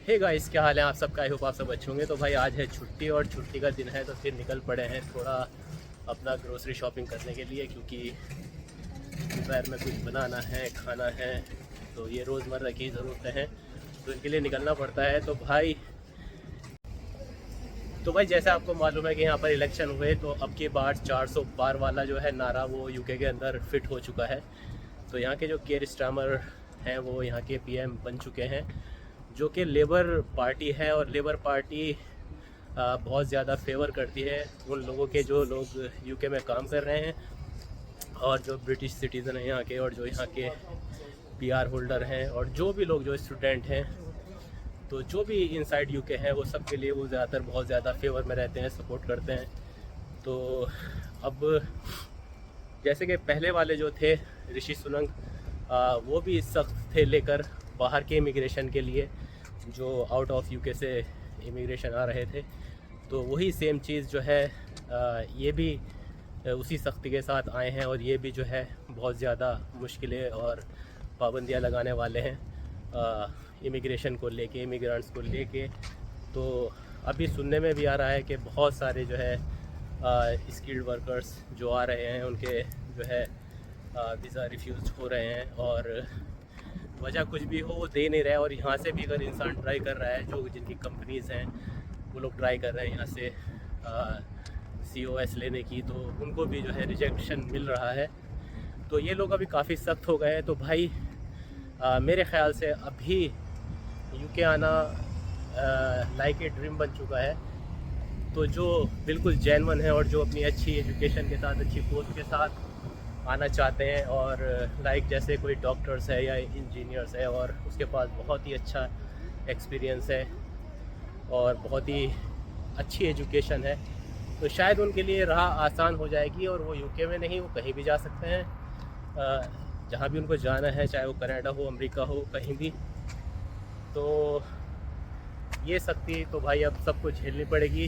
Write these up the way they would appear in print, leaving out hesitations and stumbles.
Hey guys, क्या हाल है आप सबका। आई होप आप सब अच्छे होंगे। तो भाई आज है छुट्टी और छुट्टी का दिन है तो फिर निकल पड़े हैं थोड़ा अपना ग्रोसरी शॉपिंग करने के लिए, क्योंकि दोपहर में कुछ बनाना है, खाना है। तो ये रोज़मर्रा की ज़रूरतें हैं तो इनके लिए निकलना पड़ता है। तो भाई जैसे आपको मालूम है कि यहाँ पर इलेक्शन हुए तो अब की बार 400 पार वाला जो है नारा वो यूके के अंदर फिट हो चुका है। तो यहाँ के जो केयर स्टार्मर हैं वो यहाँ के पीएम बन चुके हैं, जो कि लेबर पार्टी है। और लेबर पार्टी बहुत ज़्यादा फेवर करती है उन लोगों के जो लोग यूके में काम कर रहे हैं और जो ब्रिटिश सिटीज़न हैं यहाँ के, और जो यहाँ के पीआर होल्डर हैं, और जो भी लोग जो स्टूडेंट हैं। तो जो भी इनसाइड यूके है वो सब के लिए वो ज़्यादातर बहुत ज़्यादा फेवर में रहते हैं, सपोर्ट करते हैं। तो अब जैसे कि पहले वाले जो थे ऋषि सुनक, वो भी सख्त थे लेकर बाहर के इमिग्रेशन के लिए, जो आउट ऑफ यूके से इमिग्रेशन आ रहे थे। तो वही सेम चीज़ जो है ये भी उसी सख्ती के साथ आए हैं, और ये भी जो है बहुत ज़्यादा मुश्किलें और पाबंदियां लगाने वाले हैं इमिग्रेशन को लेके, इमिग्रेंट्स को लेके। तो अभी सुनने में भी आ रहा है कि बहुत सारे जो है स्किल्ड वर्कर्स जो आ रहे हैं उनके जो है वीज़ा रिफ्यूज़ हो रहे हैं, और वजह कुछ भी हो वो दे नहीं रहे। और यहाँ से भी अगर इंसान ट्राई कर रहा है, जो जिनकी कंपनीज़ हैं वो लोग ट्राई कर रहे हैं यहाँ से COS लेने की, तो उनको भी जो है रिजेक्शन मिल रहा है। तो ये लोग अभी काफ़ी सख्त हो गए हैं। तो भाई मेरे ख़्याल से अभी यूके आना लाइक ए ड्रीम बन चुका है। तो जो बिल्कुल जेन्युइन है और जो अपनी अच्छी एजुकेशन के साथ, अच्छी पोस्ट के साथ आना चाहते हैं, और लाइक जैसे कोई डॉक्टर्स है या इंजीनियर्स है और उसके पास बहुत ही अच्छा एक्सपीरियंस है और बहुत ही अच्छी एजुकेशन है, तो शायद उनके लिए राह आसान हो जाएगी और वो यूके में नहीं, वो कहीं भी जा सकते हैं जहाँ भी उनको जाना है, चाहे वो कनाडा हो, अमेरिका हो, कहीं भी। तो ये सख्ती तो भाई अब सबको झेलनी पड़ेगी।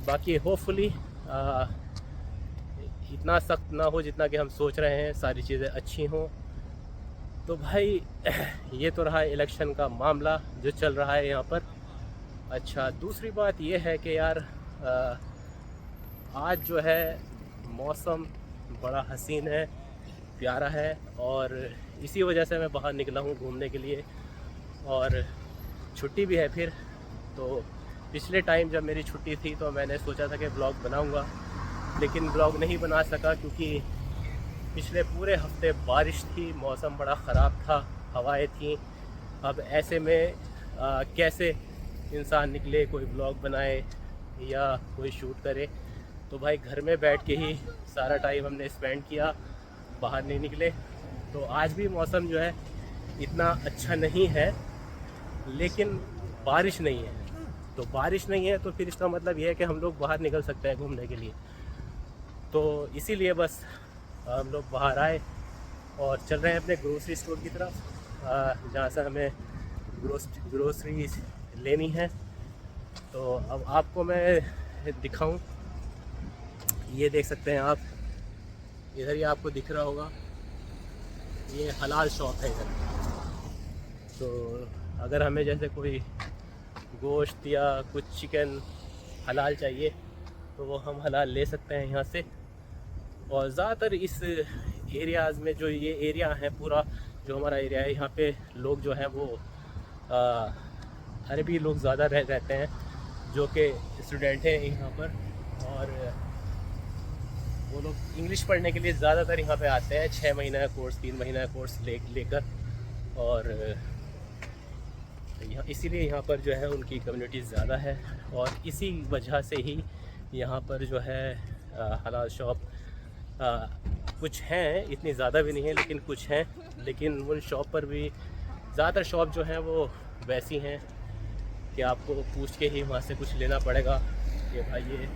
बाकी होपफुली इतना सख्त ना हो जितना कि हम सोच रहे हैं, सारी चीज़ें अच्छी हों। तो भाई ये तो रहा इलेक्शन का मामला जो चल रहा है यहाँ पर। अच्छा, दूसरी बात ये है कि यार आज जो है मौसम बड़ा हसीन है, प्यारा है, और इसी वजह से मैं बाहर निकला हूँ घूमने के लिए, और छुट्टी भी है फिर। तो पिछले टाइम जब मेरी छुट्टी थी तो मैंने सोचा था कि ब्लॉग बनाऊँगा, लेकिन ब्लॉग नहीं बना सका क्योंकि पिछले पूरे हफ्ते बारिश थी, मौसम बड़ा ख़राब था, हवाएं थीं। अब ऐसे में कैसे इंसान निकले, कोई ब्लॉग बनाए या कोई शूट करे। तो भाई घर में बैठ के ही सारा टाइम हमने स्पेंड किया, बाहर नहीं निकले। तो आज भी मौसम जो है इतना अच्छा नहीं है, लेकिन बारिश नहीं है। तो बारिश नहीं है तो फिर इसका मतलब ये है कि हम लोग बाहर निकल सकते हैं घूमने के लिए। तो इसीलिए बस हम लोग बाहर आए और चल रहे हैं अपने ग्रोसरी स्टोर की तरफ, जहाँ से हमें ग्रोसरी लेनी है। तो अब आपको मैं दिखाऊं, ये देख सकते हैं आप, इधर ही आपको दिख रहा होगा, ये हलाल शॉप है इधर। तो अगर हमें जैसे कोई गोश्त या कुछ चिकन हलाल चाहिए तो वो हम हलाल ले सकते हैं यहाँ से। और ज़्यादातर इस एरियाज़ में, जो ये एरिया है पूरा, जो हमारा एरिया है, यहाँ पे लोग जो हैं वो अरबी लोग ज़्यादा रहते हैं, जो कि स्टूडेंट हैं यहाँ पर, और वो लोग इंग्लिश पढ़ने के लिए ज़्यादातर यहाँ पे आते हैं। 6 महीना का कोर्स, 3 महीना का कोर्स लेकर, और यहाँ इसीलिए यहाँ पर जो है उनकी कम्युनिटी ज़्यादा है, और इसी वजह से ही यहाँ पर जो है हलाल शॉप कुछ हैं, इतनी ज़्यादा भी नहीं है लेकिन कुछ हैं। लेकिन उन शॉप पर भी ज़्यादातर शॉप जो हैं वो वैसी हैं कि आपको पूछ के ही वहाँ से कुछ लेना पड़ेगा कि भाई ये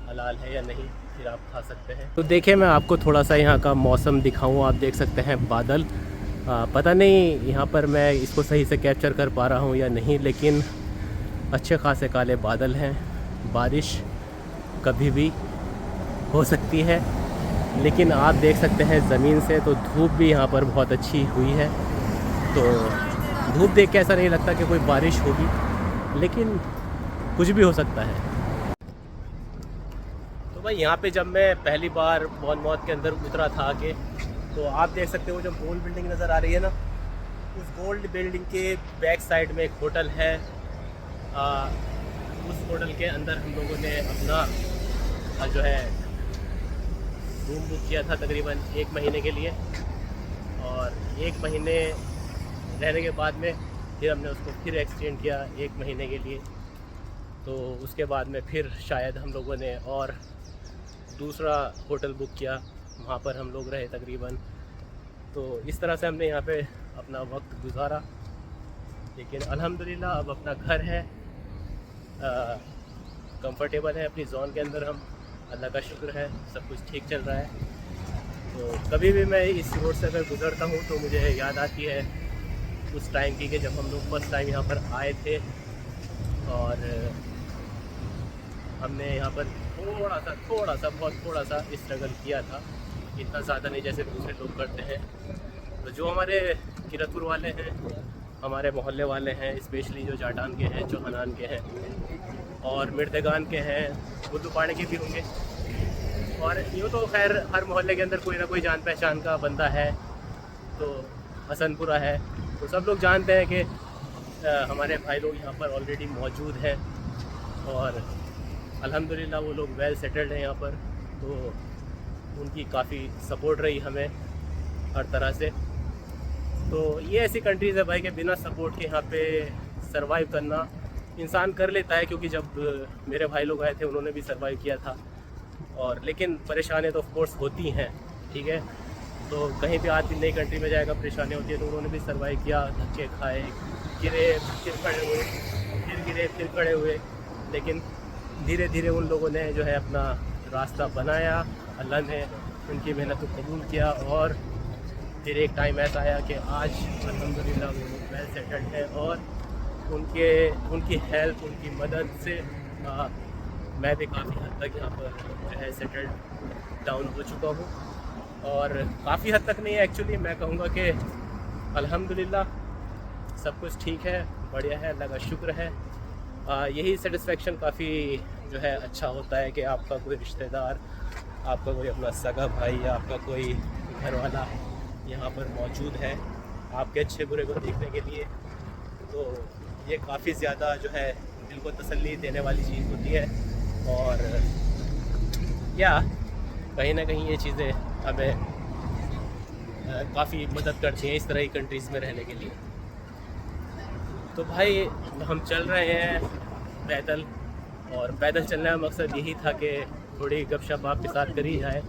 हलाल है या नहीं, फिर आप खा सकते हैं। तो देखिए, मैं आपको थोड़ा सा यहाँ का मौसम दिखाऊँ। आप देख सकते हैं बादल, पता नहीं यहाँ पर मैं इसको सही से कैप्चर कर पा रहा हूँ या नहीं, लेकिन अच्छे खासे काले बादल हैं। बारिश कभी भी हो सकती है, लेकिन आप देख सकते हैं ज़मीन से तो धूप भी यहाँ पर बहुत अच्छी हुई है। तो धूप देख के ऐसा नहीं लगता कि कोई बारिश होगी, लेकिन कुछ भी हो सकता है। तो भाई यहाँ पे जब मैं पहली बार बोनमौथ के अंदर उतरा था आके, तो आप देख सकते हो जो गोल्ड बिल्डिंग नज़र आ रही है ना, उस गोल्ड बिल्डिंग के बैक साइड में एक होटल है। उस होटल के अंदर हम लोगों ने अपना जो है रूम बुक किया था तकरीबन 1 महीने के लिए, और 1 महीने रहने के बाद में फिर हमने उसको फिर एक्सटेंड किया 1 महीने के लिए। तो उसके बाद में फिर शायद हम लोगों ने और दूसरा होटल बुक किया, वहाँ पर हम लोग रहे तकरीबन। तो इस तरह से हमने यहाँ पे अपना वक्त गुजारा, लेकिन अल्हम्दुलिल्लाह अब अपना घर है, कंफर्टेबल है अपनी जोन के अंदर हम, अल्लाह का शुक्र है, सब कुछ ठीक चल रहा है। तो कभी भी मैं इस रोड से अगर गुज़रता हूँ तो मुझे याद आती है उस टाइम की, कि जब हम लोग फर्स्ट टाइम यहाँ पर आए थे और हमने यहाँ पर थोड़ा सा बहुत थोड़ा सा स्ट्रगल किया था, इतना ज़्यादा नहीं जैसे दूसरे लोग करते हैं। तो जो हमारे किरतपुर वाले हैं, हमारे मोहल्ले वाले हैं, स्पेशली जो जाटान के हैं, चौहानान के हैं और मिर्देगान के हैं, बुद्दूपाड़े के भी होंगे, और यूँ तो खैर हर मोहल्ले के अंदर कोई ना कोई जान पहचान का बंदा है। तो हसनपुरा है, तो सब लोग जानते हैं कि हमारे भाई लोग यहाँ पर ऑलरेडी मौजूद हैं, और अल्हम्दुलिल्लाह वो लोग वेल सेटल्ड हैं यहाँ पर। तो उनकी काफ़ी सपोर्ट रही हमें हर तरह से। तो ये ऐसी कंट्रीज़ है भाई कि बिना सपोर्ट के यहाँ पे सरवाइव करना इंसान कर लेता है, क्योंकि जब मेरे भाई लोग आए थे उन्होंने भी सरवाइव किया था, और लेकिन परेशानियाँ तो ऑफ कोर्स होती हैं, ठीक है। तो कहीं भी आदमी नई कंट्री में जाएगा, परेशानियाँ होती है, तो उन्होंने भी सरवाइव किया, धक्के खाए, गिरे, फिर खड़े हुए, फिर गिरे, फिर खड़े हुए, लेकिन धीरे धीरे उन लोगों ने जो है अपना रास्ता बनाया, अल्लाह ने उनकी मेहनत को कबूल किया, और फिर एक टाइम ऐसा आया कि आज अल्हम्दुलिल्लाह वो लोग वेल सेटल्ड है, और उनकी हेल्प, उनकी मदद से मैं भी काफ़ी हद तक यहाँ पर जो है सेटल्ड डाउन हो चुका हूँ। और काफ़ी हद तक नहीं है एक्चुअली, मैं कहूँगा कि अल्हम्दुलिल्लाह सब कुछ ठीक है, बढ़िया है, अल्लाह का शुक्र है। यही सेटिस्फेक्शन काफ़ी जो है अच्छा होता है कि आपका कोई रिश्तेदार, आपका कोई अपना सगा भाई या आपका कोई घर वाला यहाँ पर मौजूद है आपके अच्छे बुरे को देखने के लिए। तो ये काफ़ी ज़्यादा जो है दिल को तसल्ली देने वाली चीज़ होती है, और या कहीं ना कहीं ये चीज़ें हमें काफ़ी मदद करती हैं इस तरह की कंट्रीज़ में रहने के लिए। तो भाई हम चल रहे हैं पैदल, और पैदल चलने का मकसद यही था कि थोड़ी गपशप आपके साथ करी जाए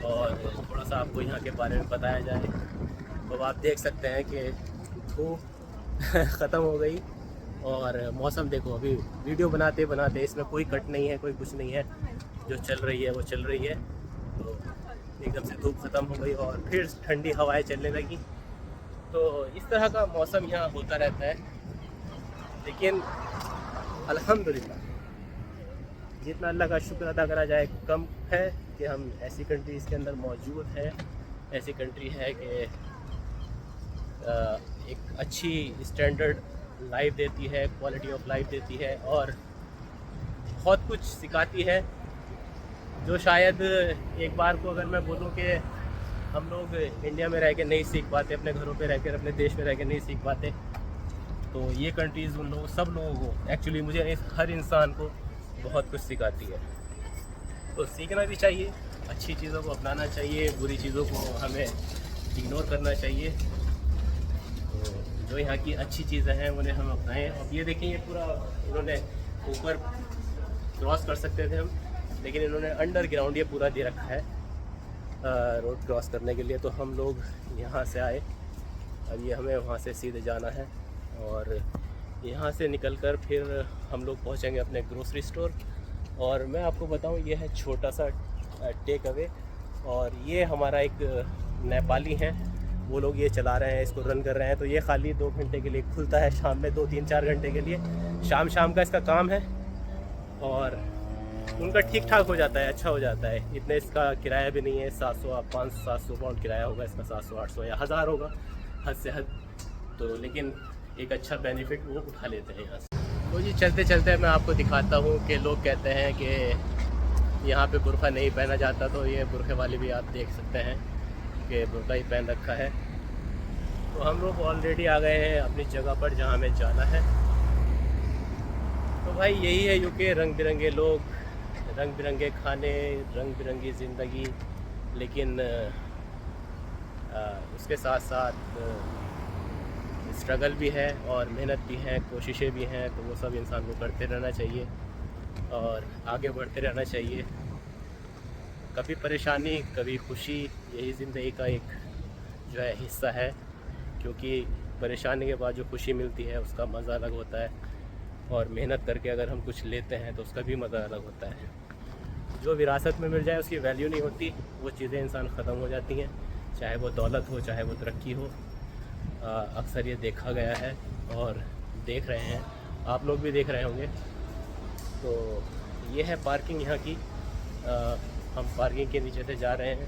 और थोड़ा सा आपको यहाँ के बारे में बताया जाए। तो आप देख सकते हैं कि धूप ख़त्म हो गई, और मौसम देखो, अभी वीडियो बनाते बनाते इसमें कोई कट नहीं है, कोई कुछ नहीं है, जो चल रही है वो चल रही है। तो एकदम से धूप ख़त्म हो गई और फिर ठंडी हवाएं चलने लगी। तो इस तरह का मौसम यहाँ होता रहता है, लेकिन अल्हम्दुलिल्लाह जितना अल्लाह का शुक्र अदा करा जाए कम है कि हम ऐसी कंट्रीज़ के अंदर मौजूद हैं। ऐसी कंट्री है कि एक अच्छी स्टैंडर्ड लाइफ देती है, क्वालिटी ऑफ लाइफ देती है, और बहुत कुछ सिखाती है, जो शायद एक बार को अगर मैं बोलूँ कि हम लोग इंडिया में रह के नहीं सीख पाते, अपने घरों पे रह कर, अपने देश में रह के नहीं सीख पाते, तो ये कंट्रीज़ उन लोगों, सब लोगों को, एक्चुअली मुझे नहीं, हर इंसान को बहुत कुछ सिखाती है। तो सीखना भी चाहिए, अच्छी चीज़ों को अपनाना चाहिए, बुरी चीज़ों को हमें इग्नोर करना चाहिए। तो जो यहाँ की अच्छी चीज़ें हैं उन्हें हम अपनाएं। अब ये देखें, ये पूरा इन्होंने ऊपर क्रॉस कर सकते थे हम, लेकिन इन्होंने अंडरग्राउंड ये पूरा दे रखा है रोड क्रॉस करने के लिए। तो हम लोग यहाँ से आए, अब ये हमें वहाँ से सीधे जाना है, और यहाँ से निकलकर फिर हम लोग पहुँचेंगे अपने ग्रोसरी स्टोर। और मैं आपको बताऊँ, ये है छोटा सा टेक अवे, और ये हमारा एक नेपाली हैं, वो लोग ये चला रहे हैं, इसको रन कर रहे हैं। तो ये खाली 2 घंटे के लिए खुलता है, शाम में 2-3-4 घंटे के लिए, शाम का इसका काम है, और उनका ठीक ठाक हो जाता है, अच्छा हो जाता है। इतने इसका किराया भी नहीं है, 700-500-700 पाउंड किराया होगा इसका, 700-800 या 1000 होगा हद से हद। तो लेकिन एक अच्छा बेनिफिट वो उठा लेते हैं यहाँ से। तो जी चलते चलते मैं आपको दिखाता हूँ कि लोग कहते हैं कि यहाँ पे बुर्का नहीं पहना जाता, तो ये बुर्के वाले भी आप देख सकते हैं कि बुर्का ही पहन रखा है। तो हम लोग ऑलरेडी आ गए हैं अपनी जगह पर जहाँ हमें जाना है। तो भाई यही है यूके, रंग बिरंगे लोग, रंग बिरंगे खाने, रंग बिरंगी ज़िंदगी, लेकिन उसके साथ साथ स्ट्रगल भी है और मेहनत भी है, कोशिशें भी हैं। तो वो सब इंसान को करते रहना चाहिए और आगे बढ़ते रहना चाहिए। कभी परेशानी कभी खुशी, यही ज़िंदगी का एक जो है हिस्सा है, क्योंकि परेशानी के बाद जो खुशी मिलती है उसका मज़ा अलग होता है, और मेहनत करके अगर हम कुछ लेते हैं तो उसका भी मज़ा अलग होता है। जो विरासत में मिल जाए उसकी वैल्यू नहीं होती, वो चीज़ें इंसान ख़त्म हो जाती हैं, चाहे वो दौलत हो चाहे वो तरक्की हो। अक्सर ये देखा गया है और देख रहे हैं, आप लोग भी देख रहे होंगे। तो ये है पार्किंग यहाँ की। हम पार्किंग के नीचे से जा रहे हैं,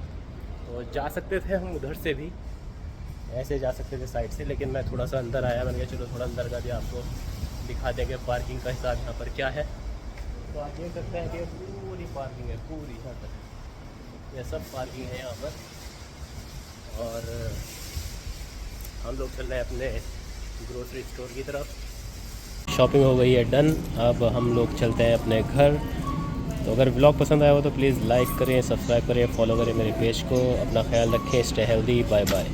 तो जा सकते थे हम उधर से भी, ऐसे जा सकते थे साइड से, लेकिन मैं थोड़ा सा अंदर आया, मैंने कहा चलो थोड़ा अंदर का भी आपको दिखा देंगे पार्किंग का हिसाब यहाँ पर क्या है। तो आप देख सकते हैं कि पूरी पार्किंग है, पूरी यहाँ तक ये सब पार्किंग है यहाँ पर। और हम लोग चल रहे हैं अपने ग्रोसरी स्टोर की तरफ। शॉपिंग हो गई है डन, अब हम लोग चलते हैं अपने घर। तो अगर ब्लॉग पसंद आया हो तो प्लीज़ लाइक करें, सब्सक्राइब करें, फॉलो करें मेरे पेज को। अपना ख्याल रखें, स्टे हेल्दी, बाय बाय।